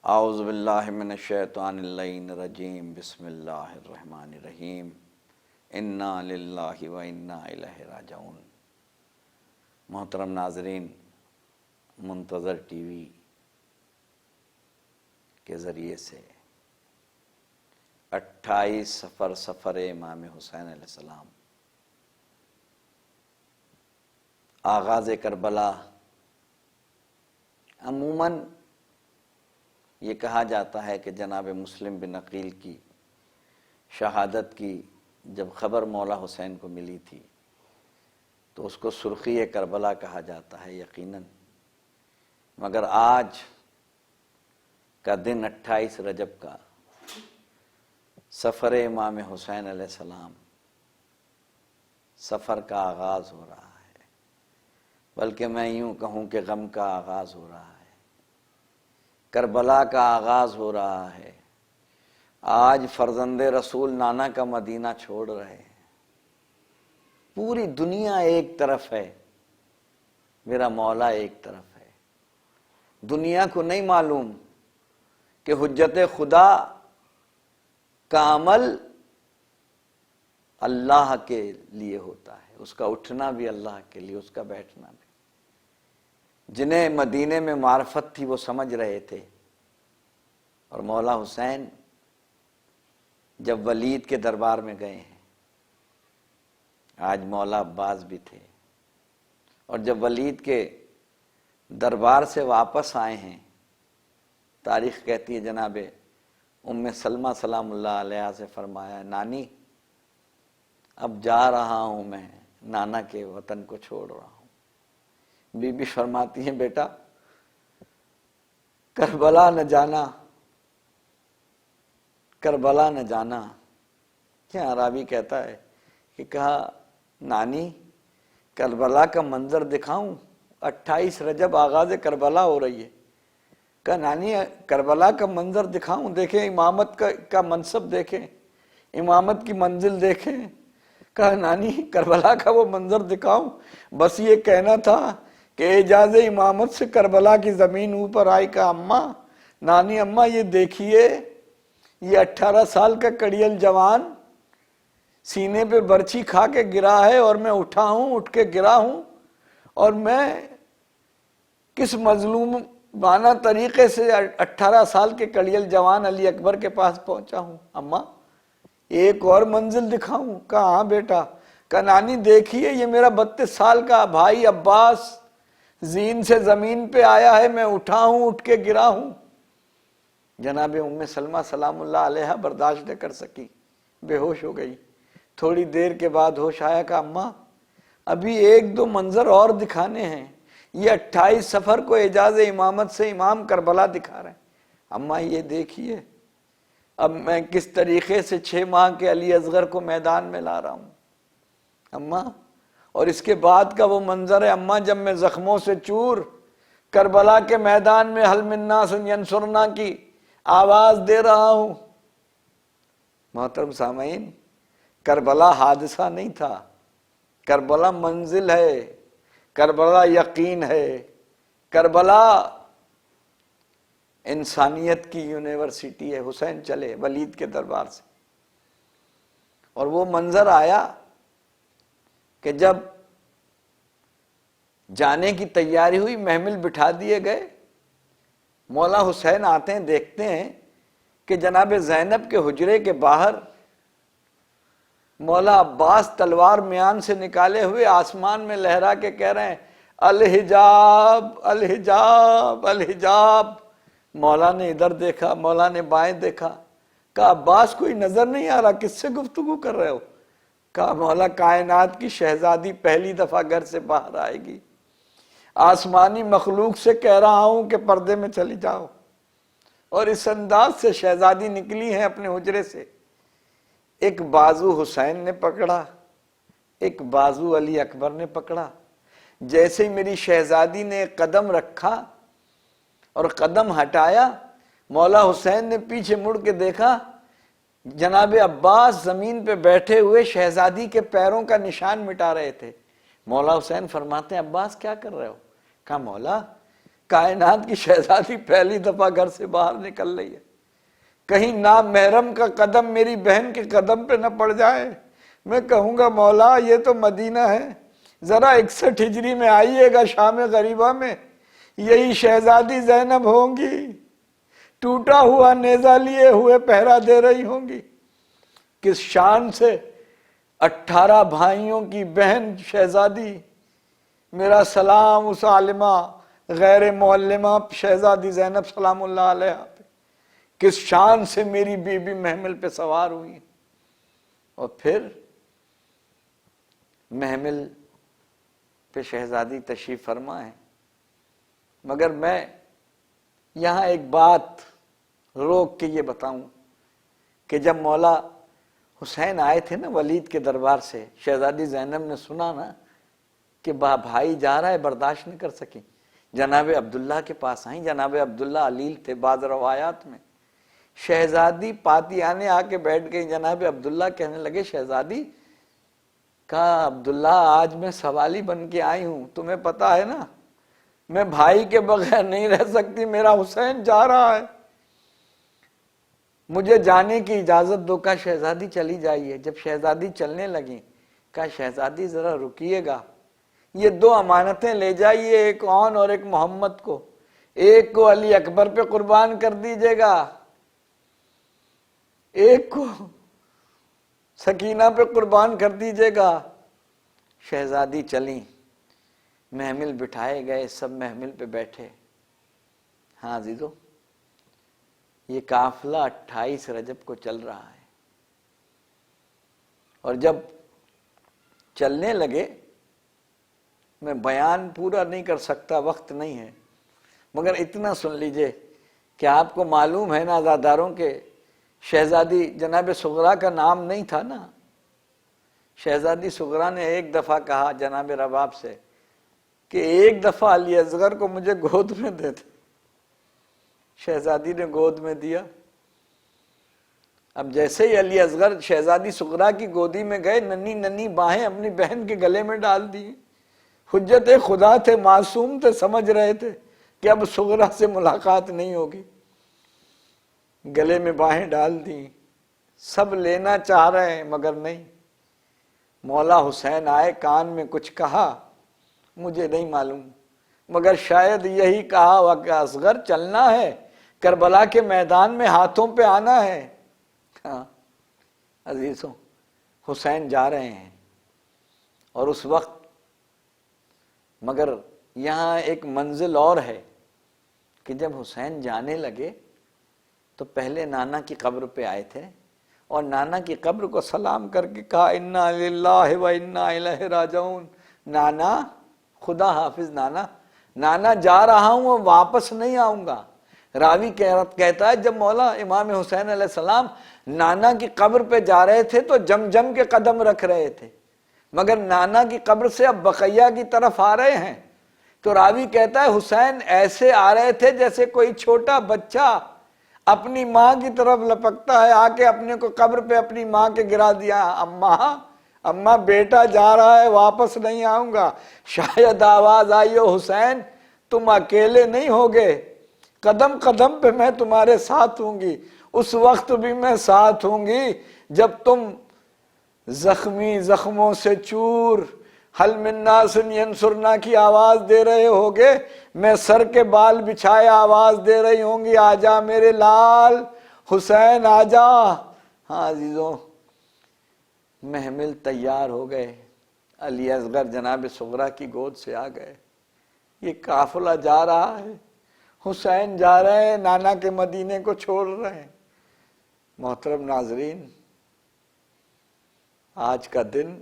اعوذ باللہ من الشیطان اللعین الرجیم بسم اللہ الرحمن الرحیم انا للہ و انا الیہ راجعون۔ محترم ناظرین، منتظر ٹی وی کے ذریعے سے 28 سفر سفر امام حسین علیہ السلام، آغاز کربلا۔ عموماً یہ کہا جاتا ہے کہ جناب مسلم بن عقیل کی شہادت کی جب خبر مولا حسین کو ملی تھی تو اس کو سرخی کربلا کہا جاتا ہے یقیناً، مگر آج کا دن 28 رجب کا سفر امام حسین علیہ السلام، سفر کا آغاز ہو رہا ہے، بلکہ میں یوں کہوں کہ غم کا آغاز ہو رہا ہے، کربلا کا آغاز ہو رہا ہے۔ آج فرزند رسول نانا کا مدینہ چھوڑ رہے ہیں، پوری دنیا ایک طرف ہے، میرا مولا ایک طرف ہے۔ دنیا کو نہیں معلوم کہ حجت خدا کا عمل اللہ کے لیے ہوتا ہے، اس کا اٹھنا بھی اللہ کے لیے، اس کا بیٹھنا بھی۔ جنہیں مدینے میں معرفت تھی وہ سمجھ رہے تھے، اور مولا حسین جب ولید کے دربار میں گئے ہیں، آج مولا عباس بھی تھے، اور جب ولید کے دربار سے واپس آئے ہیں، تاریخ کہتی ہے جناب ام سلمہ سلام اللہ علیہا سے فرمایا، نانی اب جا رہا ہوں، میں نانا کے وطن کو چھوڑ رہا ہوں۔ بی بی فرماتی ہیں، بیٹا کربلا نہ جانا، کربلا نہ جانا۔ کیا راوی کہتا ہے کہ کہا، نانی کربلا کا منظر دکھاؤں؟ 28 رجب آغاز کربلا ہو رہی ہے۔ کہا نانی کربلا کا منظر دکھاؤں؟ دیکھیں امامت کا منصب، دیکھیں امامت کی منزل دیکھیں۔ کہا نانی کربلا کا وہ منظر دکھاؤں؟ بس یہ کہنا تھا کہ اعجاز امامت سے کربلا کی زمین اوپر آئی۔ کہا اماں، نانی اماں یہ دیکھیے، یہ 18 سال کا کڑیل جوان سینے پہ برچھی کھا کے گرا ہے، اور میں اٹھا ہوں، اٹھ کے گرا ہوں، اور میں کس مظلومانہ طریقے سے 18 سال کے کڑیل جوان علی اکبر کے پاس پہنچا ہوں۔ اماں ایک اور منزل دکھاؤں؟ کہا ہاں بیٹا۔ کہا نانی دیکھیے، یہ میرا 32 سال کا بھائی عباس زین سے زمین پہ آیا ہے، میں اٹھا ہوں، اٹھ کے گرا ہوں۔ جناب ام سلمہ سلام اللہ علیہا برداشت نہ کر سکی، بے ہوش ہو گئی۔ تھوڑی دیر کے بعد ہوش آیا۔ کہ اماں ابھی 1-2 منظر اور دکھانے ہیں، یہ 28 سفر کو اعجاز امامت سے امام کربلا دکھا رہے ہیں۔ اماں یہ دیکھیے، اب میں کس طریقے سے 6 ماہ کے علی اصغر کو میدان میں لا رہا ہوں اماں، اور اس کے بعد کا وہ منظر ہے اماں، جب میں زخموں سے چور کربلا کے میدان میں حل من ناص ینصرنا کی آواز دے رہا ہوں۔ محترم سامعین، کربلا حادثہ نہیں تھا، کربلا منزل ہے، کربلا یقین ہے، کربلا انسانیت کی یونیورسٹی ہے۔ حسین چلے ولید کے دربار سے، اور وہ منظر آیا کہ جب جانے کی تیاری ہوئی، محمل بٹھا دیے گئے، مولا حسین آتے ہیں، دیکھتے ہیں کہ جناب زینب کے حجرے کے باہر مولا عباس تلوار میان سے نکالے ہوئے آسمان میں لہرا کے کہہ رہے ہیں، الحجاب الحجاب الحجاب۔ مولا نے ادھر دیکھا، مولا نے بائیں دیکھا۔ کہا عباس کوئی نظر نہیں آ رہا، کس سے گفتگو کر رہے ہو؟ کہا مولا کائنات کی شہزادی پہلی دفعہ گھر سے باہر آئے گی، آسمانی مخلوق سے کہہ رہا ہوں کہ پردے میں چلی جاؤ۔ اور اس انداز سے شہزادی نکلی ہیں اپنے حجرے سے، ایک بازو حسین نے پکڑا، ایک بازو علی اکبر نے پکڑا۔ جیسے ہی میری شہزادی نے قدم رکھا اور قدم ہٹایا، مولا حسین نے پیچھے مڑ کے دیکھا، جناب عباس زمین پہ بیٹھے ہوئے شہزادی کے پیروں کا نشان مٹا رہے تھے۔ مولا حسین فرماتے ہیں عباس کیا کر رہے ہو؟ کہا مولا کائنات کی شہزادی پہلی دفعہ گھر سے باہر نکل رہی ہے، کہیں نامحرم کا قدم میری بہن کے قدم پہ نہ پڑ جائے، میں کہوں گا مولا یہ تو مدینہ ہے، ذرا 61 ہجری میں آئیے گا شام غریبہ میں، یہی شہزادی زینب ہوں گی، ٹوٹا ہوا نیزہ لیے ہوئے پہرا دے رہی ہوں گی۔ کس شان سے 18 بھائیوں کی بہن شہزادی، میرا سلام اس عالمہ غیر معلمہ شہزادی زینب سلام اللہ علیہ پہ، کس شان سے میری بی بی محمل پہ سوار ہوئی، اور پھر محمل پہ شہزادی تشریف فرما ہے۔ مگر میں یہاں ایک بات روک کے یہ بتاؤں کہ جب مولا حسین آئے تھے نا ولید کے دربار سے، شہزادی زینب نے سنا نا کہ بھائی جا رہا ہے، برداشت نہیں کر سکی، جناب عبداللہ کے پاس آئیں۔ جناب عبداللہ علیل تھے بعض روایات میں، شہزادی پاتیانے آ کے بیٹھ گئی، جناب عبداللہ کہنے لگے شہزادی، کہا عبداللہ آج میں سوالی بن کے آئی ہوں، تمہیں پتا ہے نا میں بھائی کے بغیر نہیں رہ سکتی، میرا حسین جا رہا ہے، مجھے جانے کی اجازت دو۔ کہا شہزادی چلی جائیے۔ جب شہزادی چلنے لگیں کہا شہزادی ذرا رکیے گا، یہ 2 امانتیں لے جائیے، ایک اون اور ایک محمد کو، ایک کو علی اکبر پہ قربان کر دیجیے گا، ایک کو سکینہ پہ قربان کر دیجیے گا۔ شہزادی چلیں، محمل بٹھائے گئے، سب محمل پہ بیٹھے۔ ہاں عزیزو، یہ قافلہ 28 رجب کو چل رہا ہے، اور جب چلنے لگے، میں بیان پورا نہیں کر سکتا، وقت نہیں ہے، مگر اتنا سن لیجئے کہ آپ کو معلوم ہے نا عزاداروں کے شہزادی جناب صغرا کا نام نہیں تھا نا، شہزادی صغرا نے ایک دفعہ کہا جناب رباب سے کہ ایک دفعہ علی اصغر کو مجھے گود میں دے دے، شہزادی نے گود میں دیا۔ اب جیسے ہی علی اصغر شہزادی صغرا کی گودی میں گئے، ننھی ننھی باہیں اپنی بہن کے گلے میں ڈال دی، حجت خدا تھے، معصوم تھے، سمجھ رہے تھے کہ اب صغرا سے ملاقات نہیں ہوگی، گلے میں باہیں ڈال دی، سب لینا چاہ رہے ہیں مگر نہیں۔ مولا حسین آئے، کان میں کچھ کہا، مجھے نہیں معلوم، مگر شاید یہی کہا ہوا کہ اصغر چلنا ہے، کربلا کے میدان میں ہاتھوں پہ آنا ہے۔ ہاں عزیزوں، حسین جا رہے ہیں، اور اس وقت مگر یہاں ایک منزل اور ہے کہ جب حسین جانے لگے تو پہلے نانا کی قبر پہ آئے تھے، اور نانا کی قبر کو سلام کر کے کہا انا للہ و انا الیہ راجعون، نانا خدا حافظ، نانا جا رہا ہوں اور واپس نہیں آؤں گا۔ راوی کہتا ہے جب مولا امام حسین علیہ السلام نانا کی قبر پہ جا رہے تھے تو جم جم کے قدم رکھ رہے تھے، مگر نانا کی قبر سے اب بقیہ کی طرف آ رہے ہیں، تو راوی کہتا ہے حسین ایسے آ رہے تھے جیسے کوئی چھوٹا بچہ اپنی ماں کی طرف لپکتا ہے، آ کے اپنے کو قبر پہ اپنی ماں کے گرا دیا، اماں بیٹا جا رہا ہے، واپس نہیں آؤں گا۔ شاید آواز آئی ہو حسین تم اکیلے نہیں ہوگے، قدم قدم پہ میں تمہارے ساتھ ہوں گی، اس وقت بھی میں ساتھ ہوں گی جب تم زخمی زخموں سے چور حل من ناس ینصرنا کی آواز دے رہے ہوگے، میں سر کے بال بچھائے آواز دے رہی ہوں گی آجا میرے لال حسین آجا۔ ہاں عزیزوں، محمل تیار ہو گئے، علی اصغر جناب صغرا کی گود سے آ گئے، یہ قافلہ جا رہا ہے، حسین جا رہے ہیں، نانا کے مدینے کو چھوڑ رہے ہیں۔ محترم ناظرین، آج کا دن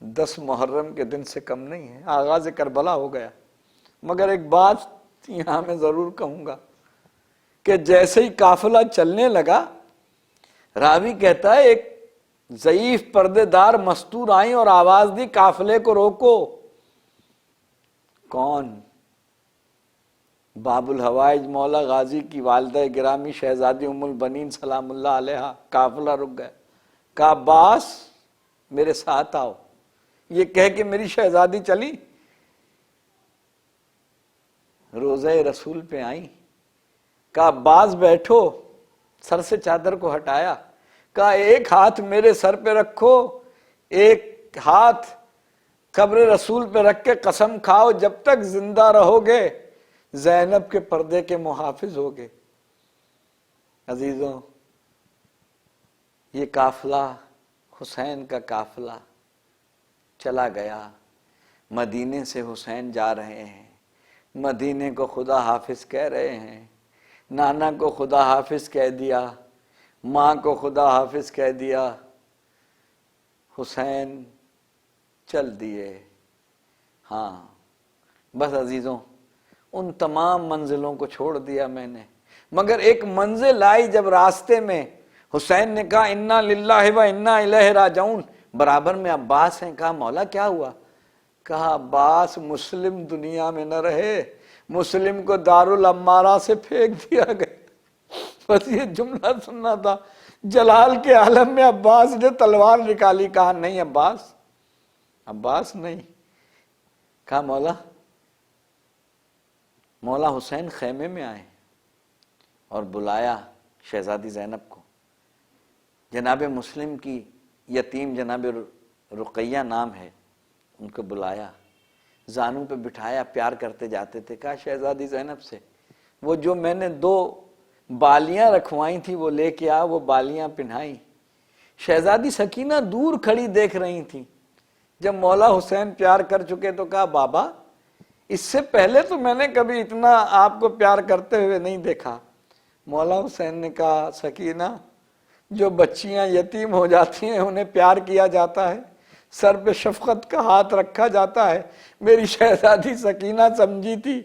10 محرم کے دن سے کم نہیں ہے، آغاز کربلا ہو گیا، مگر ایک بات یہاں میں ضرور کہوں گا کہ جیسے ہی قافلہ چلنے لگا، راوی کہتا ہے ایک ضعیف پردے دار مستور آئیں اور آواز دی قافلے کو روکو۔ کون؟ باب الحوائج مولا غازی کی والدہ گرامی شہزادی ام البنین سلام اللہ علیہا۔ قافلہ رک گئے، کہا عباس میرے ساتھ آؤ، یہ کہہ کے میری شہزادی چلی۔ روزہ رسول پہ آئیں، کہا عباس بیٹھو، سر سے چادر کو ہٹایا، کہا ایک ہاتھ میرے سر پہ رکھو، ایک ہاتھ قبر رسول پہ رکھ کے قسم کھاؤ جب تک زندہ رہو گے زینب کے پردے کے محافظ ہوگے۔ عزیزوں، یہ قافلہ حسین کا قافلہ چلا گیا، مدینے سے حسین جا رہے ہیں، مدینے کو خدا حافظ کہہ رہے ہیں، نانا کو خدا حافظ کہہ دیا، ماں کو خدا حافظ کہہ دیا، حسین چل دیے۔ ہاں بس عزیزوں، ان تمام منزلوں کو چھوڑ دیا میں نے، مگر ایک منزل آئی جب راستے میں، حسین نے کہا انا للہ و انا الیہ راجعون، برابر میں عباس ہیں، کہا مولا کیا ہوا؟ کہا عباس مسلم دنیا میں نہ رہے، مسلم کو دارالامارہ سے پھینک دیا گیا۔ بس یہ جملہ سننا تھا، جلال کے عالم میں عباس نے تلوار نکالی، کہا نہیں عباس، عباس نہیں۔ کہا مولا حسین خیمے میں آئے اور بلایا شہزادی زینب کو، جناب مسلم کی یتیم جناب رقیہ نام ہے، ان کو بلایا، زانوں پہ بٹھایا، پیار کرتے جاتے تھے، کہا شہزادی زینب سے وہ جو میں نے 2 بالیاں رکھوائی تھی وہ لے کے آ، وہ بالیاں پہنائی۔ شہزادی سکینہ دور کھڑی دیکھ رہی تھی، جب مولا حسین پیار کر چکے تو کہا بابا اس سے پہلے تو میں نے کبھی اتنا آپ کو پیار کرتے ہوئے نہیں دیکھا۔ مولا حسین نے کہا سکینہ، جو بچیاں یتیم ہو جاتی ہیں انہیں پیار کیا جاتا ہے، سر پہ شفقت کا ہاتھ رکھا جاتا ہے۔ میری شہزادی سکینہ سمجھی تھی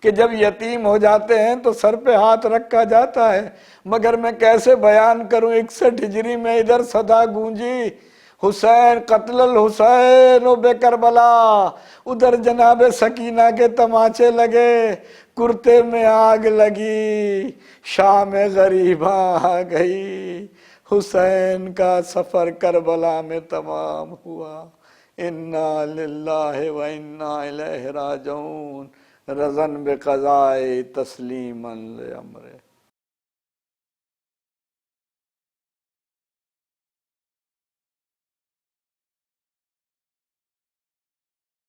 کہ جب یتیم ہو جاتے ہیں تو سر پہ ہاتھ رکھا جاتا ہے، مگر میں کیسے بیان کروں، 61 ہجری میں ادھر صدا گونجی حسین قتل الحسین و بے کربلا، ادھر جناب سکینہ کے تماچے لگے، کرتے میں آگ لگی، شام غریباں آ گئی، حسین کا سفر کربلا میں تمام ہوا۔ انا للہ و انا الیہ راجعون، رضن بقضاء تسلیما لامرہ۔